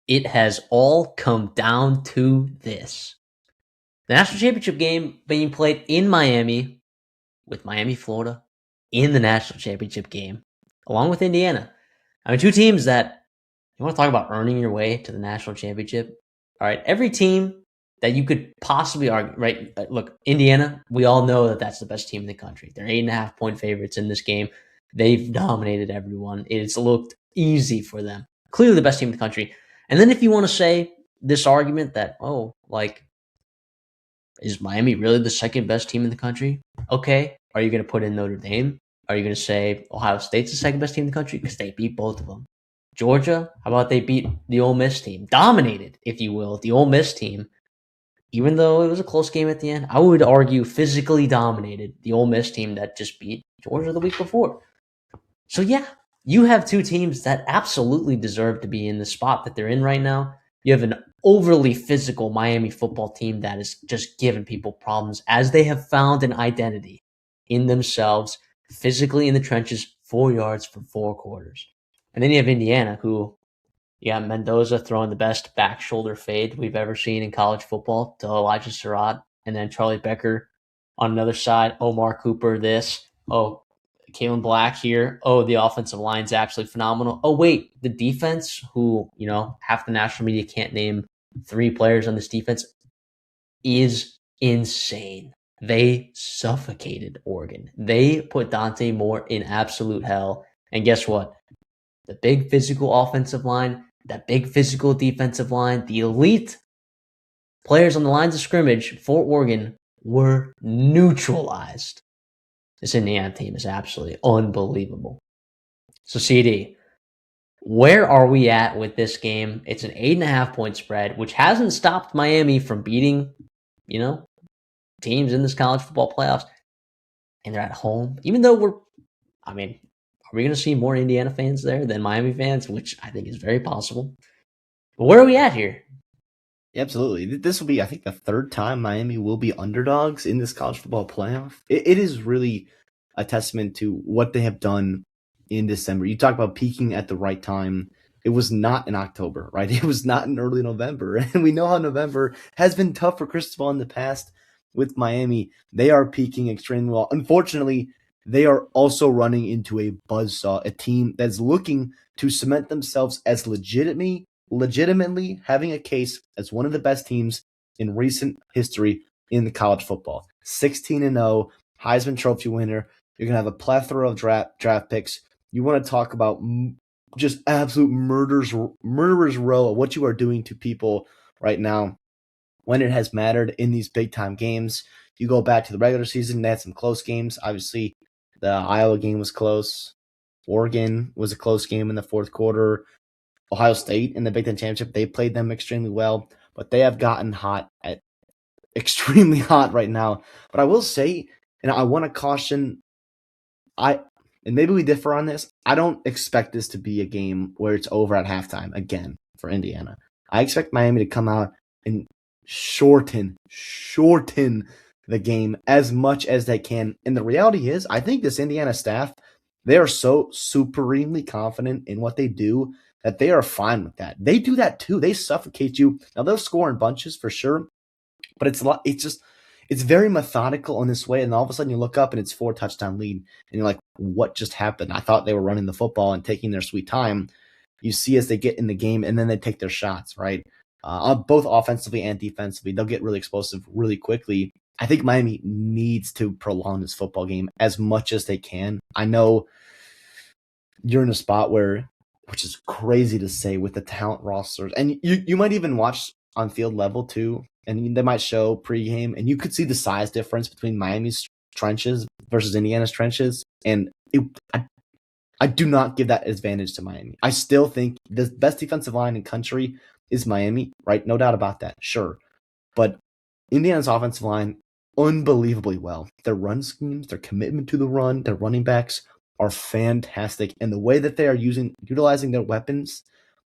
it has all come down to this. The national championship game being played in Miami with Miami, Florida in the national championship game, along with Indiana. I mean, two teams that you want to talk about earning your way to the national championship. All right, every team that you could possibly argue, right? Look, Indiana, we all know that that's the best team in the country. They're 8.5-point favorites in this game. They've dominated everyone. It's looked easy for them. Clearly the best team in the country. And then if you want to say this argument that, oh, like, is Miami really the second best team in the country? Okay. Are you going to put in Notre Dame? Are you going to say Ohio State's the second best team in the country? Because they beat both of them. Georgia, how about they beat the Ole Miss team? Dominated, if you will, the Ole Miss team. Even though it was a close game at the end, I would argue physically dominated the Ole Miss team that just beat Georgia the week before. So yeah, you have two teams that absolutely deserve to be in the spot that they're in right now. You have an overly physical Miami football team that is just giving people problems as they have found an identity in themselves, physically in the trenches, 4 yards for 4 quarters. And then you have Indiana, who you got Mendoza throwing the best back shoulder fade we've ever seen in college football to Elijah Surratt, and then Charlie Becker on another side, Omar Cooper this, oh, Kalen Black here. Oh, the offensive line's absolutely phenomenal. Oh, wait, the defense, who, half the national media can't name 3 players on this defense, is insane. They suffocated Oregon. They put Dante Moore in absolute hell. And guess what? The big physical offensive line, that big physical defensive line, the elite players on the lines of scrimmage for Oregon were neutralized. This Indiana team is absolutely unbelievable. So, CD, where are we at with this game? It's an 8.5-point spread, which hasn't stopped Miami from beating, teams in this college football playoffs. And they're at home. Even though are we going to see more Indiana fans there than Miami fans, which I think is very possible. But where are we at here? Absolutely. This will be, I think, the third time Miami will be underdogs in this college football playoff. It is really a testament to what they have done in December. You talk about peaking at the right time. It was not in October, right? It was not in early November. And we know how November has been tough for Cristobal in the past with Miami. They are peaking extremely well. Unfortunately, they are also running into a buzzsaw, a team that's looking to cement themselves as legitimately having a case as one of the best teams in recent history in the college football. 16-0, Heisman Trophy winner. You're going to have a plethora of draft picks. You want to talk about just absolute murderer's row of what you are doing to people right now when it has mattered in these big-time games. You go back to the regular season, they had some close games. Obviously, the Iowa game was close. Oregon was a close game in the fourth quarter. Ohio State in the Big Ten Championship, they played them extremely well, but they have gotten extremely hot right now. But I will say, and I want to caution, and maybe we differ on this, I don't expect this to be a game where it's over at halftime again for Indiana. I expect Miami to come out and shorten the game as much as they can. And the reality is, I think this Indiana staff, they are so supremely confident in what they do that they are fine with that. They do that too. They suffocate you. Now they'll score in bunches for sure, but it's very methodical in this way. And all of a sudden you look up and it's 4-touchdown lead, and you're like, what just happened? I thought they were running the football and taking their sweet time. You see as they get in the game, and then they take their shots, right? Both offensively and defensively, they'll get really explosive really quickly. I think Miami needs to prolong this football game as much as they can. I know you're in a spot which is crazy to say with the talent rosters, and you might even watch on field level too, and they might show pregame, and you could see the size difference between Miami's trenches versus Indiana's trenches, and I do not give that advantage to Miami. I still think the best defensive line in country is Miami, right? No doubt about that, sure. But Indiana's offensive line, unbelievably well. Their run schemes, their commitment to the run, their running backs are fantastic. And the way that they are utilizing their weapons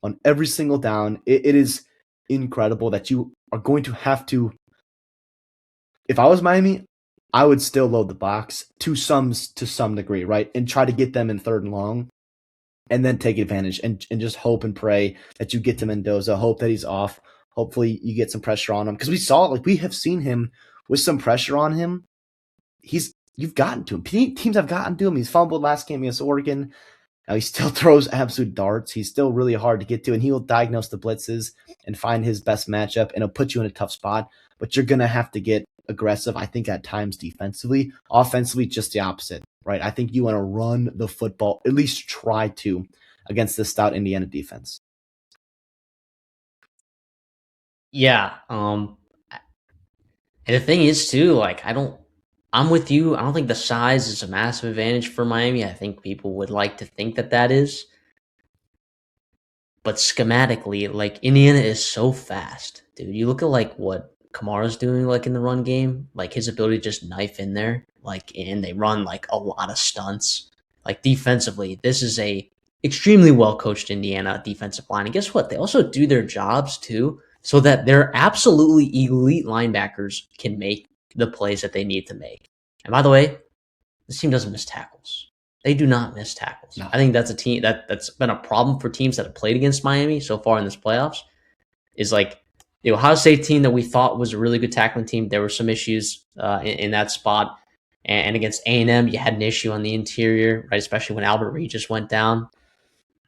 on every single down, it is incredible that you are going to have to. If I was Miami, I would still load the box to some degree, right? And try to get them in third and long. and then take advantage and just hope and pray that you get to Mendoza, hope that he's off. Hopefully you get some pressure on him. Because we have seen him with some pressure on him. You've gotten to him. Teams have gotten to him. He's fumbled last game against Oregon. Now he still throws absolute darts. He's still really hard to get to, and he will diagnose the blitzes and find his best matchup, and it'll put you in a tough spot. But you're going to have to get aggressive, I think, at times defensively. Offensively, just the opposite, right? I think you want to run the football, at least try to, against the stout Indiana defense. Yeah. And the thing is, too, like, I'm with you. I don't think the size is a massive advantage for Miami. I think people would like to think that is. But schematically, like, Indiana is so fast, dude. You look at, like, what Kamara's doing, like, in the run game, like, his ability to just knife in there, like, and they run, like, a lot of stunts. Like, defensively, this is a extremely well-coached Indiana defensive line. And guess what? They also do their jobs, too, so that their absolutely elite linebackers can make the plays that they need to make. And by the way, this team doesn't miss tackles. They do not miss tackles. No. I think that's a team that's been a problem for teams that have played against Miami so far in this playoffs. Is like the Ohio State team that we thought was a really good tackling team. There were some issues in that spot, and against A&M, you had an issue on the interior, right? Especially when Albert Regis went down.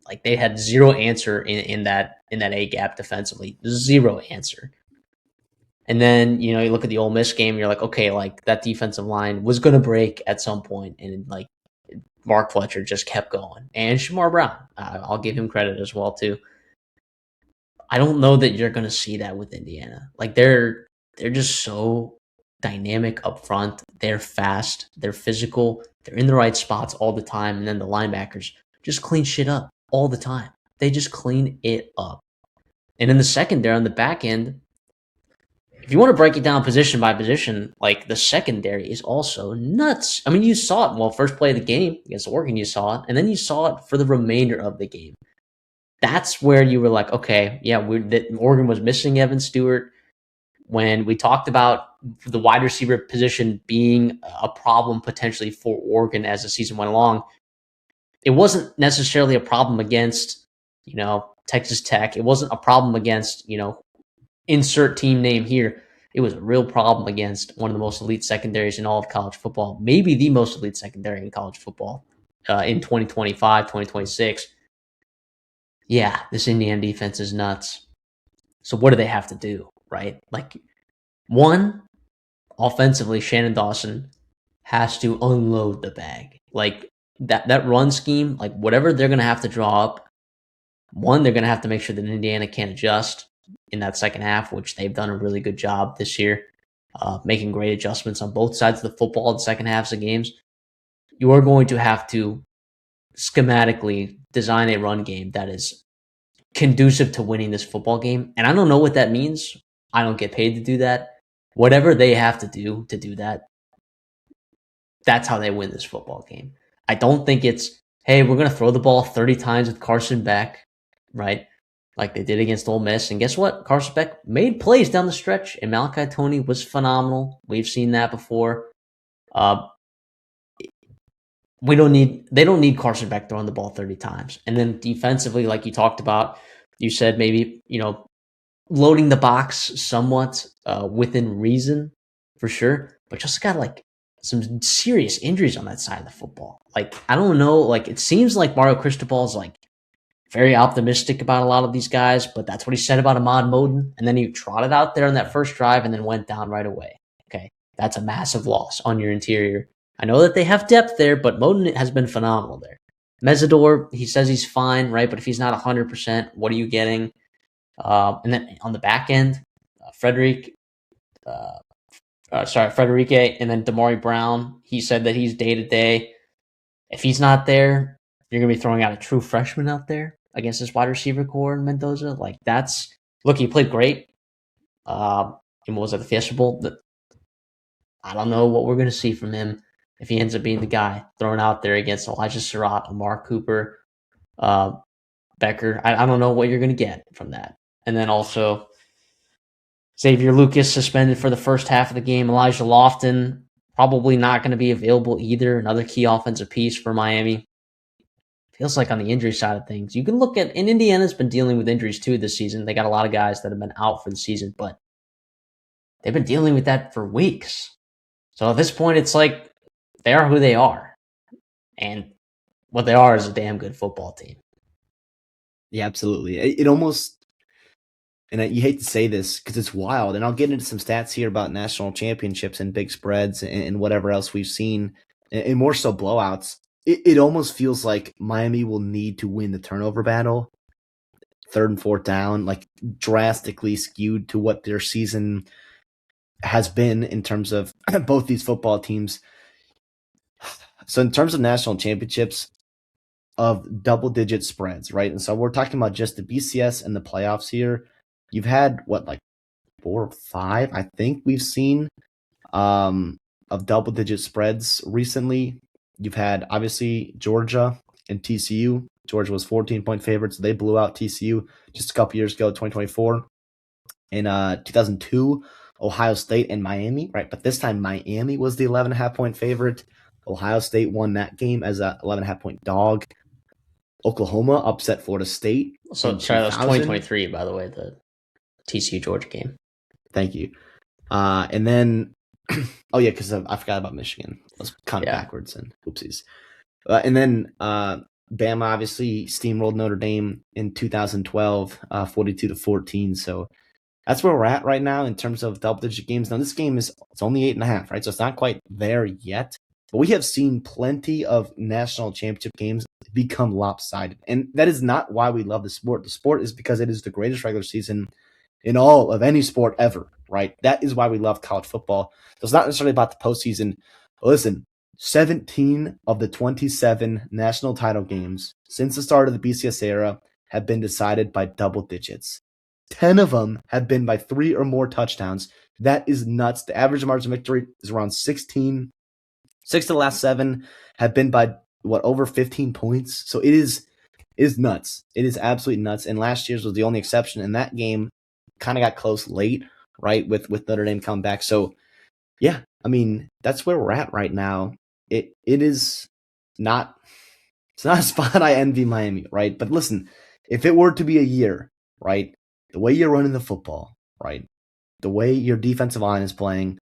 Like they had zero answer in that A gap defensively, zero answer. And then, you look at the Ole Miss game, you're like, okay, like that defensive line was going to break at some point, and like Mark Fletcher just kept going. And Shamar Brown, I'll give him credit as well, too. I don't know that you're going to see that with Indiana. Like they're just so dynamic up front. They're fast. They're physical. They're in the right spots all the time. And then the linebackers just clean shit up all the time. They just clean it up. And in the secondary on the back end, if you want to break it down position by position, like the secondary is also nuts. I mean, you saw it. Well, first play of the game against Oregon, you saw it. And then you saw it for the remainder of the game. That's where you were like, okay, yeah, Oregon was missing Evan Stewart. When we talked about the wide receiver position being a problem potentially for Oregon as the season went along, it wasn't necessarily a problem against, Texas Tech. It wasn't a problem against, insert team name here. It was a real problem against one of the most elite secondaries in all of college football, maybe the most elite secondary in college football in 2025, 2026. Yeah, this Indiana defense is nuts. So what do they have to do, right? Like, one, offensively, Shannon Dawson has to unload the bag. Like, that run scheme, like, whatever they're going to have to draw up, one, they're going to have to make sure that Indiana can adjust in that second half, which they've done a really good job this year, making great adjustments on both sides of the football in the second halves of games. You are going to have to schematically design a run game that is conducive to winning this football game. And I don't know what that means. I don't get paid to do that. Whatever they have to do that, that's how they win this football game. I don't think it's, hey, we're going to throw the ball 30 times with Carson Beck, right? Like they did against Ole Miss. And guess what? Carson Beck made plays down the stretch, and Malachi Toney was phenomenal. We've seen that before. They don't need Carson Beck throwing the ball 30 times. And then defensively, like you talked about, you said maybe, loading the box somewhat within reason for sure, but just got like some serious injuries on that side of the football. Like, I don't know, like it seems like Mario Cristobal is like very optimistic about a lot of these guys, but that's what he said about Ahmad Moden. And then he trotted out there on that first drive and then went down right away. Okay, that's a massive loss on your interior. I know that they have depth there, but Moden has been phenomenal there. Mesidor, he says he's fine, right? But if he's not 100%, what are you getting? And then on the back end, Frederique, and then Damari Brown, he said that he's day-to-day. If he's not there, you're going to be throwing out a true freshman out there against this wide receiver core in Mendoza. Like, look, he played great. And what was it, the Fiesta Bowl? I don't know what we're going to see from him if he ends up being the guy thrown out there against Elijah Surratt, Amar Cooper, Becker. I don't know what you're going to get from that. And then also Xavier Lucas suspended for the first half of the game. Elijah Lofton probably not going to be available either. Another key offensive piece for Miami. feels like on the injury side of things, you can look at, and Indiana's been dealing with injuries too this season. They got a lot of guys that have been out for the season, but they've been dealing with that for weeks. So at this point, it's like they are who they are. And what they are is a damn good football team. Yeah, absolutely. It almost, and you hate to say this because it's wild, and I'll get into some stats here about national championships and big spreads and whatever else we've seen, and more so blowouts. It almost feels like Miami will need to win the turnover battle, third and fourth down, like drastically skewed to what their season has been in terms of both these football teams. So in terms of national championships, of double-digit spreads, right? And so we're talking about just the BCS and the playoffs here. You've had, what, like 4 or 5, I think we've seen, of double-digit spreads recently. You've had, obviously, Georgia and TCU. Georgia was 14-point favorites. They blew out TCU just a couple years ago, 2024. In 2002, Ohio State and Miami, right? But this time Miami was the 11.5-point favorite. Ohio State won that game as a 11.5-point dog. Oklahoma upset Florida State. So sorry, that was 2023, by the way, the TCU Georgia game. Thank you. And then, oh yeah, because I forgot about Michigan. I was kind of backwards and oopsies. And then Bama obviously steamrolled Notre Dame in 2012, 42-14. So that's where we're at right now in terms of double-digit games. Now this game it's only 8.5, right? So it's not quite there yet. But we have seen plenty of national championship games become lopsided. And that is not why we love the sport. The sport is because it is the greatest regular season in all of any sport ever, right? That is why we love college football. So it's not necessarily about the postseason. But listen, 17 of the 27 national title games since the start of the BCS era have been decided by double digits. 10 of them have been by 3 or more touchdowns. That is nuts. The average margin of victory is around 16. 6 of the last 7 have been by, over 15 points. So it is nuts. It is absolutely nuts. And last year's was the only exception. And that game kind of got close late, right, with Notre Dame coming back. So, yeah, I mean, that's where we're at right now. It is not – it's not a spot I envy Miami, right? But listen, if it were to be a year, right, the way you're running the football, right, the way your defensive line is playing,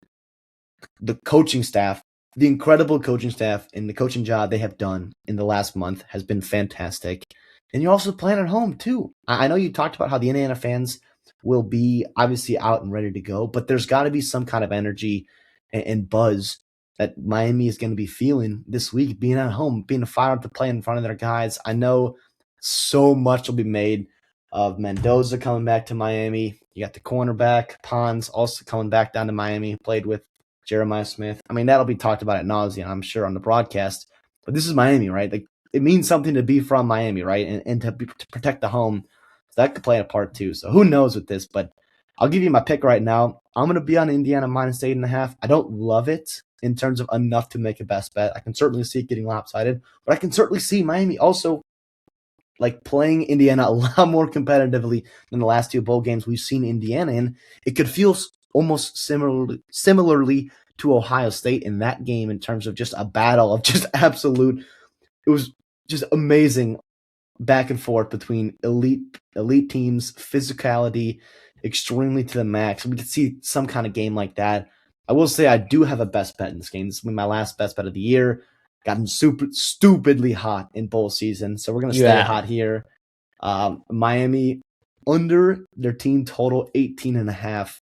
the coaching staff, the incredible coaching staff and the coaching job they have done in the last month has been fantastic. And you're also playing at home, too. I know you talked about how the Indiana fans will be obviously out and ready to go, but there's got to be some kind of energy and buzz that Miami is going to be feeling this week, being at home, being fired to play in front of their guys. I know so much will be made of Mendoza coming back to Miami. You got the cornerback, Pons, also coming back down to Miami, played with Jeremiah Smith. I mean, that'll be talked about at nauseam, I'm sure, on the broadcast. But this is Miami, right? Like, it means something to be from Miami, right? And to protect the home. So that could play a part too. So who knows with this? But I'll give you my pick right now. I'm going to be on Indiana minus 8.5. I don't love it in terms of enough to make a best bet. I can certainly see it getting lopsided, but I can certainly see Miami also like playing Indiana a lot more competitively than the last 2 bowl games we've seen Indiana in. It could feel almost similarly to Ohio State in that game in terms of just a battle of just absolute. It was just amazing back and forth between elite teams, physicality, extremely to the max. We could see some kind of game like that. I will say I do have a best bet in this game. This will be my last best bet of the year. Gotten stupidly hot in bowl season, so we're going to stay hot here. Miami under their team total 18.5.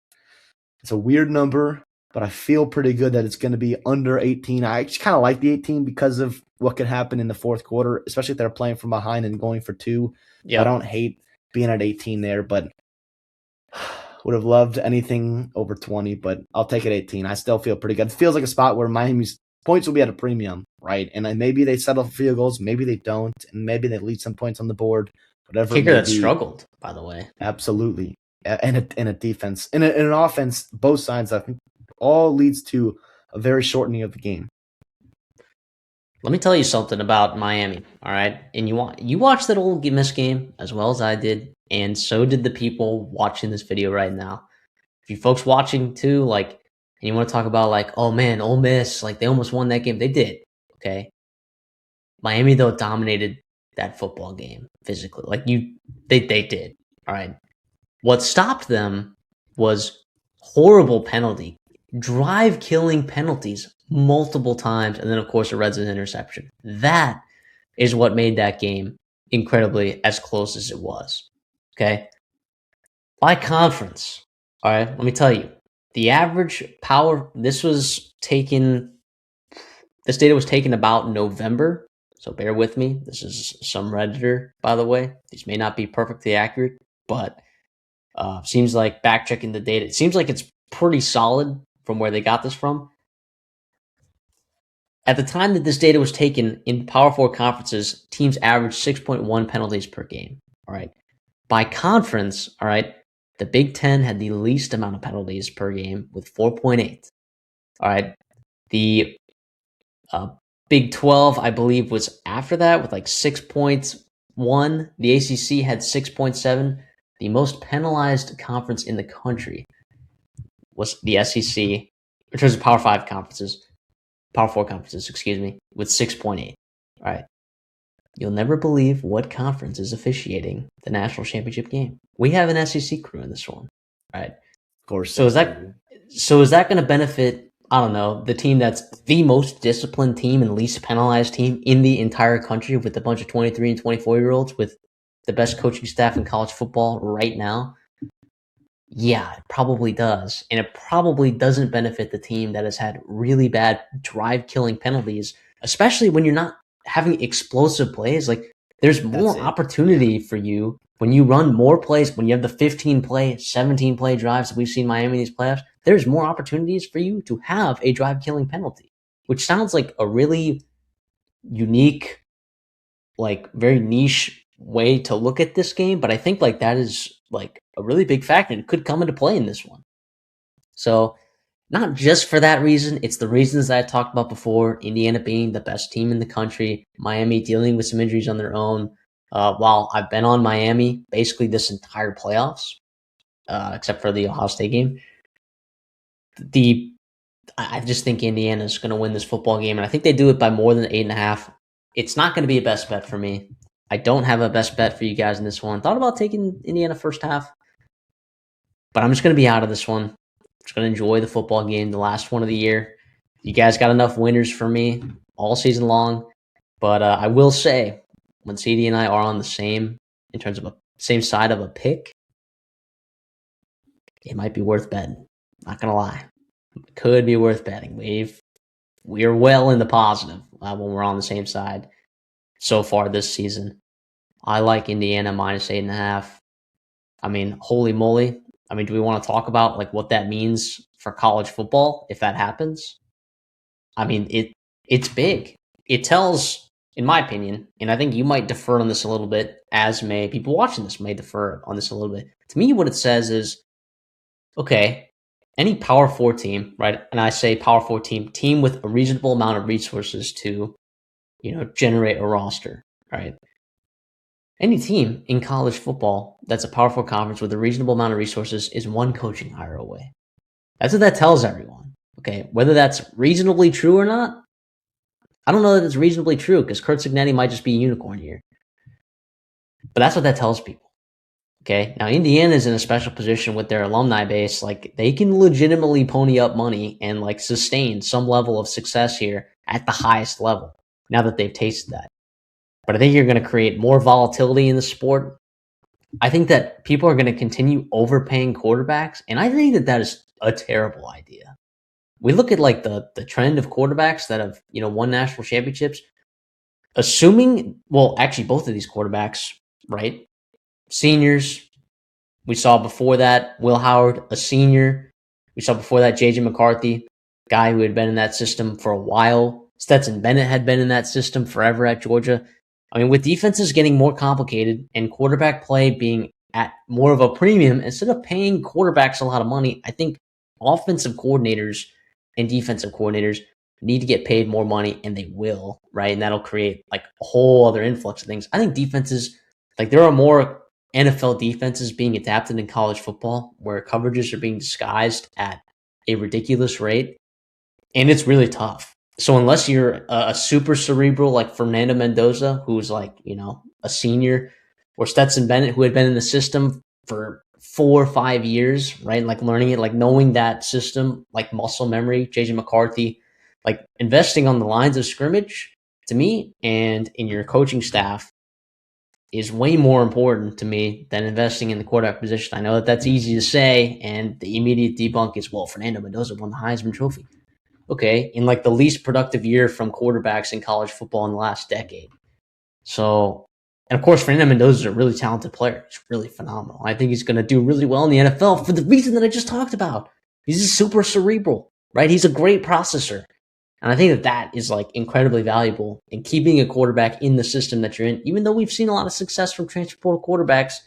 It's a weird number, but I feel pretty good that it's going to be under 18. I actually kind of like the 18 because of what could happen in the fourth quarter, especially if they're playing from behind and going for 2. Yep. I don't hate being at 18 there, but would have loved anything over 20, but I'll take it 18. I still feel pretty good. It feels like a spot where Miami's points will be at a premium, right? And then maybe they settle for field goals, maybe they don't, and maybe they leave some points on the board. Whatever. Kicker that struggled, by the way. Absolutely. And a defense. And an offense, both sides, I think, all leads to a very shortening of the game. Let me tell you something about Miami, all right? And you watched that Ole Miss game as well as I did, and so did the people watching this video right now. If you folks watching too, like, and you want to talk about like, oh man, Ole Miss, like they almost won that game. They did, okay? Miami, though, dominated that football game physically. Like they did. All right. What stopped them was horrible penalty, drive-killing penalties multiple times, and then, of course, a red zone interception. That is what made that game incredibly as close as it was. Okay? By conference, all right, let me tell you, the average power, this data was taken about November, so bear with me. This is some Redditor, by the way. These may not be perfectly accurate, but seems like back checking the data, it seems like it's pretty solid from where they got this from. At the time that this data was taken in Power 4 conferences, teams averaged 6.1 penalties per game. All right. By conference, all right, the Big Ten had the least amount of penalties per game with 4.8. All right. The Big 12, I believe, was after that with like 6.1. The ACC had 6.7. The most penalized conference in the country was the SEC, in terms of Power 5 conferences, Power 4 conferences, excuse me, with 6.8. All right. You'll never believe what conference is officiating the national championship game. We have an SEC crew in this one. All right. Of course. So is that going to benefit, I don't know, the team that's the most disciplined team and least penalized team in the entire country with a bunch of 23 and 24-year-olds with the best coaching staff in college football right now? Yeah, it probably does. And it probably doesn't benefit the team that has had really bad drive-killing penalties, especially when you're not having explosive plays. Like, there's more opportunity for you when you run more plays, when you have the 15-play, 17-play drives that we've seen Miami in these playoffs. There's more opportunities for you to have a drive-killing penalty, which sounds like a really unique, like very niche way to look at this game. But I think like that is like a really big factor and it could come into play in this one. So not just for that reason, it's the reasons that I talked about before, Indiana being the best team in the country, Miami dealing with some injuries on their own. While I've been on Miami basically this entire playoffs, except for the Ohio State game, I just think Indiana is going to win this football game, and I think they do it by more than 8.5. It's not going to be a best bet for me. I don't have a best bet for you guys in this one. Thought about taking Indiana first half, but I'm just going to be out of this one. Just going to enjoy the football game, the last one of the year. You guys got enough winners for me all season long, but I will say when CD and I are on the same, in terms of a same side of a pick, it might be worth betting. Not going to lie. It could be worth betting. We're well in the positive when we're on the same side so far this season. I like Indiana minus 8.5. I mean, holy moly. I mean, do we want to talk about like what that means for college football if that happens? I mean, it's big. It tells, in my opinion, and I think you might defer on this a little bit, as may people watching this may defer on this a little bit. To me, what it says is, okay, any Power 4 team, right? And I say Power 4 team with a reasonable amount of resources to, generate a roster, right? Any team in college football that's a Power 4 conference with a reasonable amount of resources is one coaching hire away. That's what that tells everyone, okay? Whether that's reasonably true or not, I don't know that it's reasonably true because Kurt Cignetti might just be a unicorn here. But that's what that tells people, okay? Now, Indiana's in a special position with their alumni base. Like, they can legitimately pony up money and, like, sustain some level of success here at the highest level now that they've tasted that. But I think you're going to create more volatility in the sport. I think that people are going to continue overpaying quarterbacks, and I think that is a terrible idea. We look at like the trend of quarterbacks that have won national championships. Assuming, well, actually both of these quarterbacks, right? Seniors. We saw before that Will Howard, a senior. We saw before that J.J. McCarthy, guy who had been in that system for a while. Stetson Bennett had been in that system forever at Georgia. I mean, with defenses getting more complicated and quarterback play being at more of a premium, instead of paying quarterbacks a lot of money, I think offensive coordinators and defensive coordinators need to get paid more money, and they will, right? And that'll create like a whole other influx of things. I think defenses, like there are more NFL defenses being adapted in college football where coverages are being disguised at a ridiculous rate, and it's really tough. So unless you're a super cerebral like Fernando Mendoza, who's like, a senior, or Stetson Bennett, who had been in the system for 4 or 5 years, right? Like learning it, like knowing that system, like muscle memory, JJ McCarthy, like investing on the lines of scrimmage to me and in your coaching staff is way more important to me than investing in the quarterback position. I know that that's easy to say, and the immediate debunk is, well, Fernando Mendoza won the Heisman Trophy. Okay, in like the least productive year from quarterbacks in college football in the last decade. So, and of course, Fernando Mendoza is a really talented player. He's really phenomenal. I think he's going to do really well in the NFL for the reason that I just talked about. He's super cerebral, right? He's a great processor. And I think that that is like incredibly valuable in keeping a quarterback in the system that you're in. Even though we've seen a lot of success from transfer portal quarterbacks,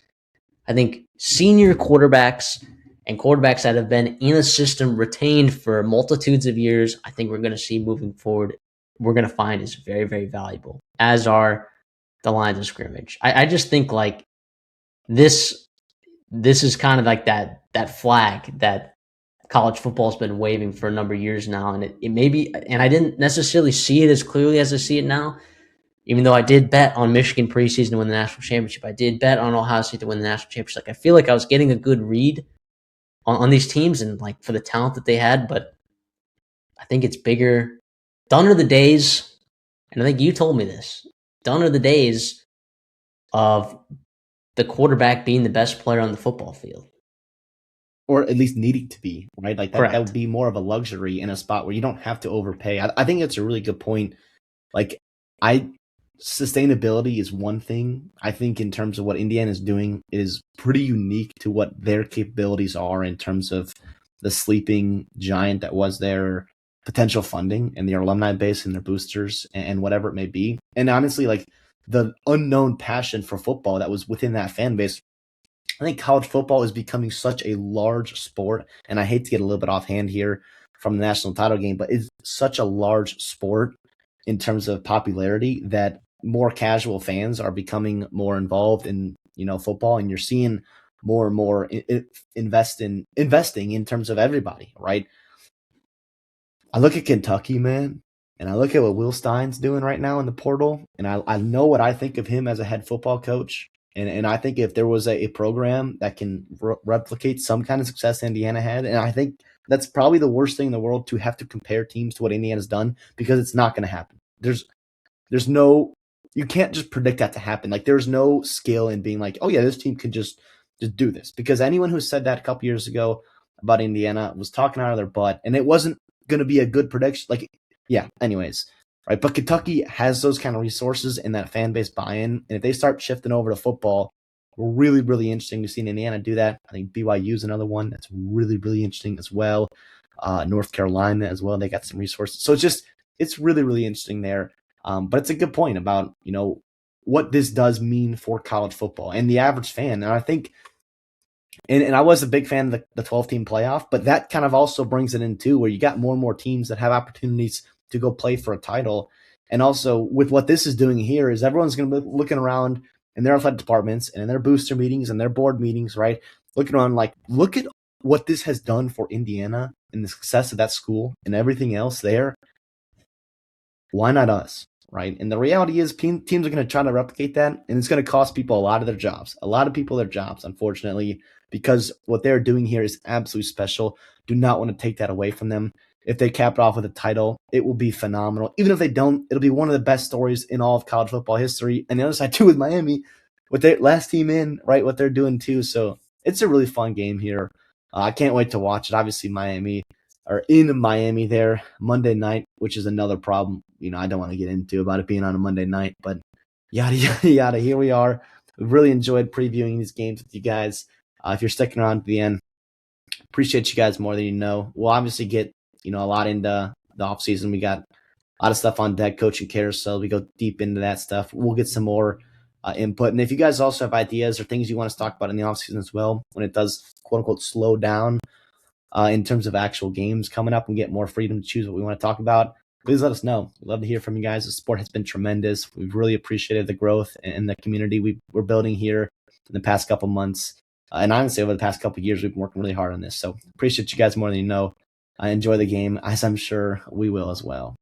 I think senior quarterbacks and quarterbacks that have been in a system retained for multitudes of years, I think we're going to see moving forward, we're going to find is very, very valuable, as are the lines of scrimmage. I just think like this is kind of like that flag that college football has been waving for a number of years now. And it may be, and I didn't necessarily see it as clearly as I see it now, even though I did bet on Michigan preseason to win the national championship. I did bet on Ohio State to win the national championship. Like I feel like I was getting a good read on these teams and like for the talent that they had, but I think it's bigger. Done are the days, and I think you told me this. Done are the days of the quarterback being the best player on the football field. Or at least needing to be, right? Like that would be more of a luxury in a spot where you don't have to overpay. I think it's a really good point. Like sustainability is one thing. I think in terms of what Indiana is doing is pretty unique to what their capabilities are in terms of the sleeping giant that was their potential funding and their alumni base and their boosters and whatever it may be. And honestly, like the unknown passion for football that was within that fan base. I think college football is becoming such a large sport, and I hate to get a little bit offhand here from the national title game, but it's such a large sport in terms of popularity that more casual fans are becoming more involved in football, and you're seeing more and more investing in terms of everybody, right? I look at Kentucky, man, and I look at what Will Stein's doing right now in the portal, and I know what I think of him as a head football coach. And I think if there was a program that can replicate some kind of success Indiana had, and I think that's probably the worst thing in the world to have to compare teams to what Indiana's done, because it's not going to happen. There's no, you can't just predict that to happen. Like there's no skill in being like, oh yeah, this team can just do this, because anyone who said that a couple years ago about Indiana was talking out of their butt, and it wasn't going to be a good prediction. Like, yeah, anyways. Right, but Kentucky has those kind of resources and that fan base buy-in, and if they start shifting over to football, really, really interesting to see Indiana do that. I think BYU is another one that's really, really interesting as well. North Carolina as well, they got some resources, so it's really, really interesting there. But it's a good point about what this does mean for college football and the average fan, and I think. And I was a big fan of the 12-team playoff, but that kind of also brings it in too, where you got more and more teams that have opportunities to go play for a title. And also with what this is doing here is everyone's going to be looking around in their athletic departments and in their booster meetings and their board meetings, right? Looking around like, look at what this has done for Indiana and the success of that school and everything else there. Why not us, right? And the reality is teams are going to try to replicate that, and it's going to cost people a lot of their jobs. A lot of people their jobs, unfortunately, because what they're doing here is absolutely special. Do not want to take that away from them. If they cap it off with a title, it will be phenomenal. Even if they don't, it'll be one of the best stories in all of college football history. And the other side too with Miami, with their last team in, right, what they're doing too. So it's a really fun game here. I can't wait to watch it. Obviously, Miami are in Miami there Monday night, which is another problem. I don't want to get into about it being on a Monday night, but yada, yada, yada. Here we are. We've really enjoyed previewing these games with you guys. If you're sticking around to the end, appreciate you guys more than you know. We'll obviously get a lot into the offseason. We got a lot of stuff on deck, coaching carousel. We go deep into that stuff. We'll get some more input. And if you guys also have ideas or things you want us to talk about in the offseason as well, when it does, quote unquote, slow down in terms of actual games coming up and get more freedom to choose what we want to talk about, please let us know. We'd love to hear from you guys. The support has been tremendous. We've really appreciated the growth and the community we're building here in the past couple months. And honestly, over the past couple of years, we've been working really hard on this. So appreciate you guys more than you know. I enjoy the game, as I'm sure we will as well.